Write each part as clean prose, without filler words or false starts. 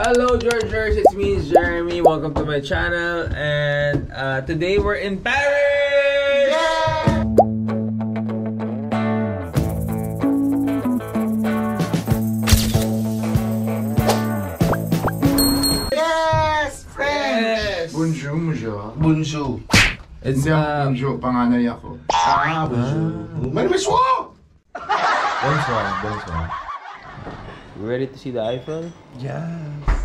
Hello Georgers, it's me, Jeremy. Welcome to my channel, and today we're in Paris! Yes! French! Yes! Bonjour, bonjour. Bonjour. It's Bonjour, panganay ako. Bonjour. Bonjour! Bonsoir. You ready to see the Eiffel? Yes.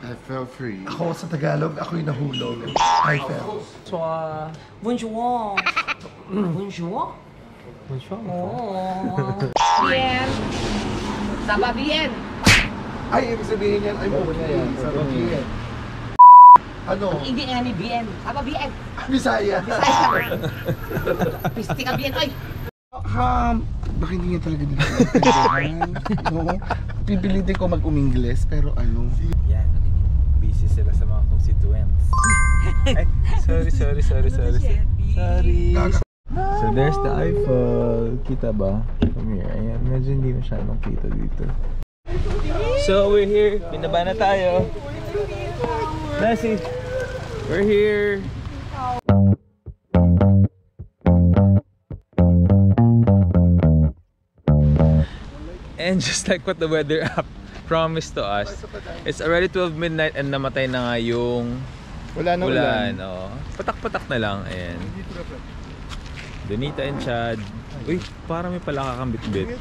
I felt free. Ako sa Tagalog, ako'y nahulog. I fell. Bonsoir. Bonjour. Bonjour. Bonsoir. Bien. Ça va bien. Ay, ibig sabihin yan, I'm okay. Sarap yan. Ano? Hindi nga ni bien. Ça va bien. Bisaya. Piste ka bien. Ay. Baka hindi niya talaga nila. Oo. Pipilitin ko mag-umingles, pero ano? Yan. Busy sila sa mga constituents. Ay, sorry. Sorry. So there's the Eiffel. Kita ba? From here. Ayan, medyo hindi masyadong kita dito. So we're here. Binaba na tayo. Lassie, we're here. And just like what the weather app promised to us, it's already 12 midnight and namatay na nga yung ulan. Oh. Patak-patak na lang. Ayan. Donita and Chad. Uy, parang may pala kakambit-bit.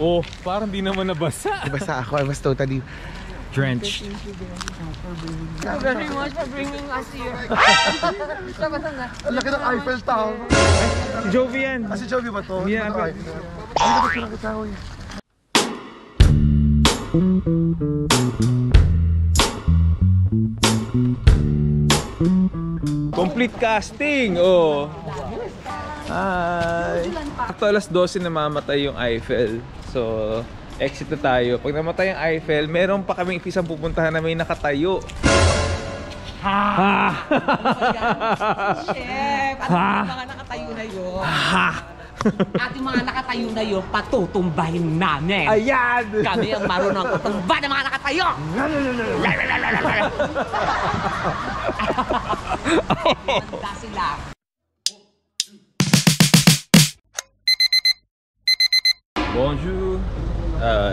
Oh, parang di naman nabasa. Basta ako, I was totally Drenched. Thank you very much for bringing us here. Ang laki ng Eiffel Tower. Si Jovi yan. Si Jovi ba to? Yeah, Ano okay. Eiffel? Ano ba ito nakita ko yun? Complete casting! Oh! Hi! Sakto alas 12 namamatay yung Eiffel. So, exit na tayo. Pag namatay yung Eiffel, meron pa kaming isang pupuntahan na may nakatayo. Chef, at yung mga nakatayo na yun. At yung mga nakatayo na yun, patutumbahin namin. Ayan! Kami ang marunong kutumba ng mga nakatayo. Handa sila. Bonjour!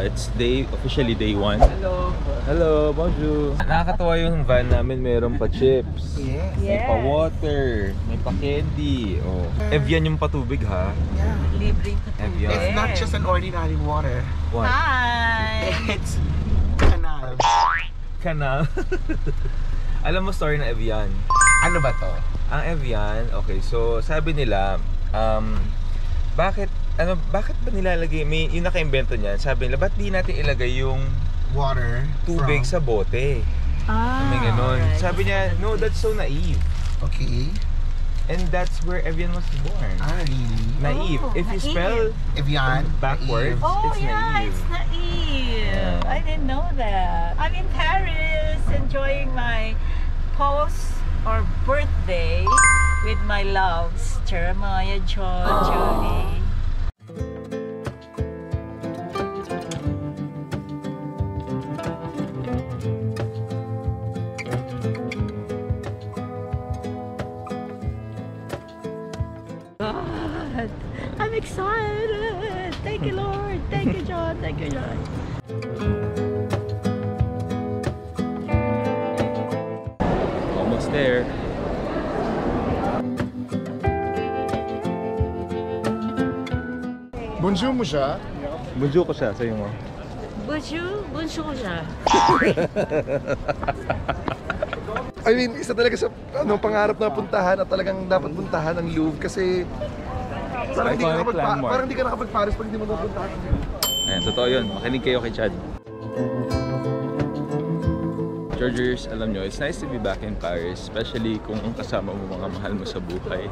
It's officially day 1. Hello, bonjour! Nakakatawa yung van namin, meron pa chips. Yes. May pa water, may pa candy. Oh. Evian yung patubig ha. Libreng Evian. It's not just an ordinary water. What? Hi! It's canal. Kanal. Alam mo story ng Evian? Ano ba to? Ang Evian, okay, so sabi nila, bakit ba nilalagay, yung naka-invento niyan, sabi nila, ba't di natin ilagay yung Water. tubig sa bote? May ganun. alright. Sabi niya, no, that's so naive. Okay. And that's where Evian was born. Really? Naive. Oh, If you naive. spell Evian. backwards, Oh it's yeah, naive. it's naive. Yeah. I didn't know that. I'm in Paris enjoying my post or birthday with my loves, Jeremiah, John, Julie. God, I'm excited. Thank you, Lord. Thank you, John. Thank you, John. Almost there. Bonjour mo siya? Bunjo ko siya, sa'yo mo. Bonjour siya. I mean, isa talaga sa pangarap na puntahan at talagang dapat puntahan ang Louvre kasi parang Iconic landmark. parang hindi ka nakapag-Paris pag hindi mo napuntahan. Ayan, totoo yun. Makinig kayo kay Chad. Georgers, alam nyo, it's nice to be back in Paris, especially kung kasama mo mga mahal mo sa buhay.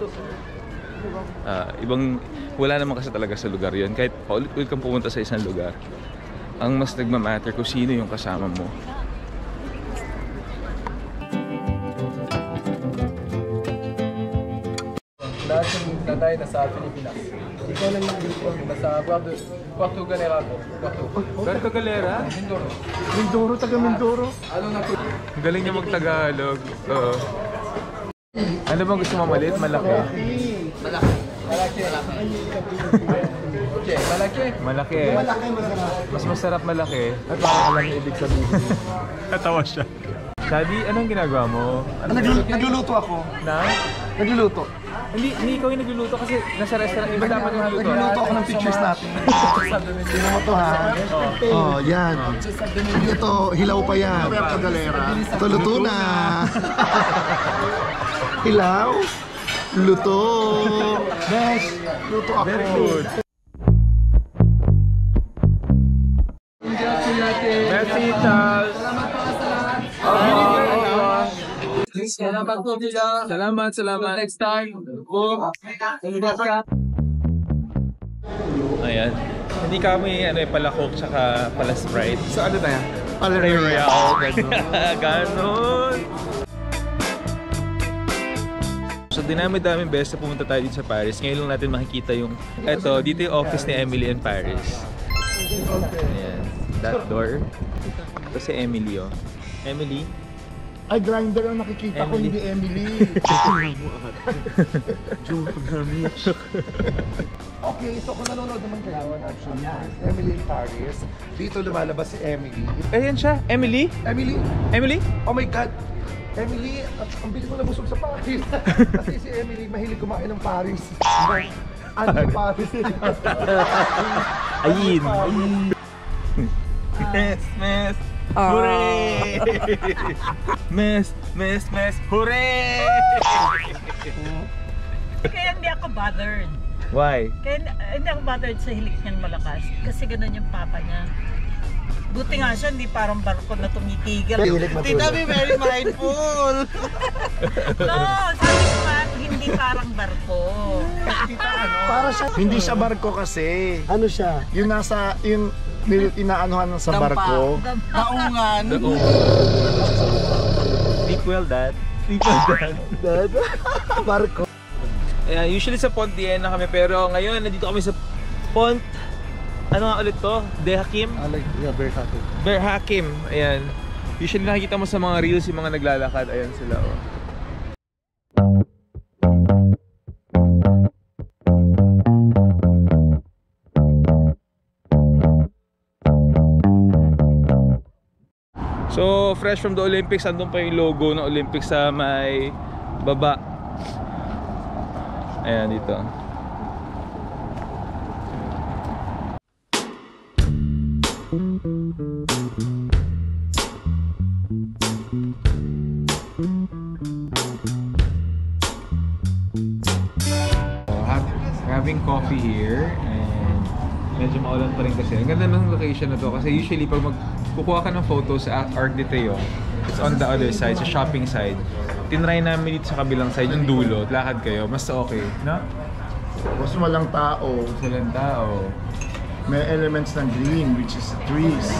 Wala naman kasi talaga sa lugar yun. Kahit paulit-ulit kang pumunta sa isang lugar, ang mas nagmamatter kung sino yung kasama mo. Lahat ng Nanay nasa Pilipinas. Ikaw lang nasa Puerto Galera po. Puerto Galera? Mindoro. Mindoro, taga Mindoro. Ano na po? Ang galing niya mag-Tagalog. Oo. Ano bang gusto mo maliit? Malaki? Malaki. Okay, malaki. Malaki. Malaki, masarap. Mas masarap malaki. At parang alam niya ibig sabihin. Natawa siya. Shadi, anong ginagawa mo? Nagluluto ako. Na? Nagluluto. Hindi ikaw yung nagluluto kasi nasa restaurant. Iba dapat nagluluto. Nagluluto ako ng pictures natin. Tingnan mo to ha. Oh, yan. Ito, hilaw pa yan. Ito, luto na. Hilaw. Luto. Besh, luto ako. Very good. Merci, Charles. Salamat. Next time. Ayan. Hindi kami palakok tsaka pala Sprite. So ano tayo? Real. Ganon. So dinami-daming beses na pumunta tayo dito sa Paris. Ngayon lang natin makikita yung dito yung office ni Emily and Paris. Ayan. That door. Ito si Emily, oh. Emily? Ay, Grindr ang nakikita ko, hindi Emily. Okay, so kung nanonood naman kayo, actually, Emily in Paris. Dito lumalabas si Emily. Ayan siya. Emily? Emily? Emily? Oh my God! Emily, ang bilis mo nabusog sa Paris. Kasi si Emily, mahilig kumain ng Paris. Ano Paris? Ayin. Mes. Hooray! Mes. Hooray! Kaya hindi ako bothered. Why? Kaya hindi ako bothered sa hilik niyan malakas. Kasi ganun yung papa niya. Buti nga siya, hindi parang barko na tumitigil. Tita, be very mindful. No, sabi ko nga, hindi parang barko. Para siya, hindi siya barko kasi. Ano siya? Yung nasa, yung inaanuhan sa barko. Daungan. Deep well, Dad. Barko. Usually sa Pont Diana kami, pero ngayon nandito kami sa Pont, ano nga ulit to? De Hakim? Bear Hakim. Bear Hakim, ayan. Usually nakikita mo sa mga reels yung mga naglalakad, ayan sila, oh. So, fresh from the Olympics, andun pa yung logo ng Olympics sa may baba. Ayan, dito. Having coffee here and medyo maulan pa rin kasi. Ang ganda ng location na to kasi usually pag magkukuha ka ng photo sa Arc de Triomphe, it's on the other side, sa shopping side. Tinry namin dito sa kabilang side, yung dulo, lakad kayo, mas okay, no? Tapos walang tao. Walang tao. May elements ng green, which is trees.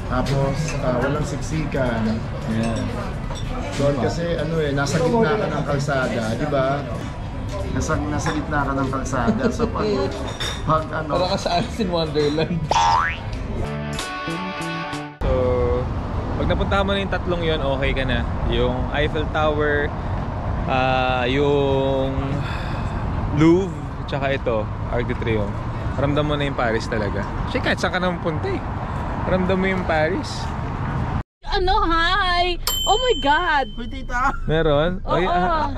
Tapos walang siksikan. Ayan. Doon kasi nasa gitna ka ng kalsada, di ba? Nasa gitna ka ng kalsada. So pag Para ka sa Alice in Wonderland. So, pag napuntahan mo na yung tatlong yon, okay ka na. Yung Eiffel Tower, yung Louvre, tsaka ito, Arc de Triomphe. Ramdam mo na yung Paris talaga. Kasi kahit saan ka naman punta eh. Ramdam mo yung Paris. Hi! Oh my God! Meron? Oo.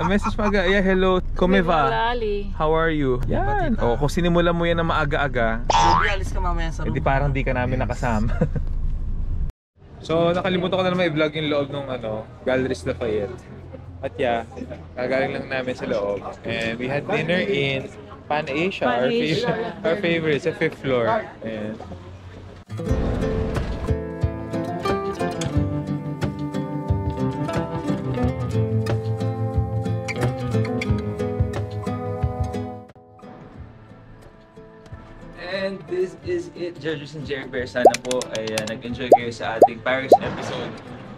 Message pa aga. Yeah, hello. Come va? Lali. How are you? Yan. O, kung sinimulan mo yan na maaga-aga, Alis ka mamaya sa hindi parang di ka namin nakasama. So, nakalimutan ko na naman i-vlog yung loob ng Galeries Lafayette. At yeah, kagaling lang namin sa loob. And we had dinner in Pan Asia, our favorite, sa 5th floor. Ayan. And this is it, Judges and Jerry Bear. Sana po ay nag-enjoy kayo sa ating Paris episode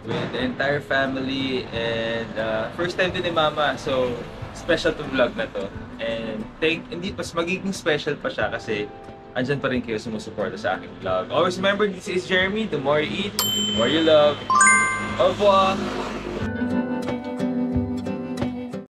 with the entire family and first time din ni Mama, so special to vlog na to. And hindi mas magiging special pa siya kasi andyan pa rin kayo sumusuporta sa aking vlog. Always remember, this is Jeremy. The more you eat, the more you love. Au revoir!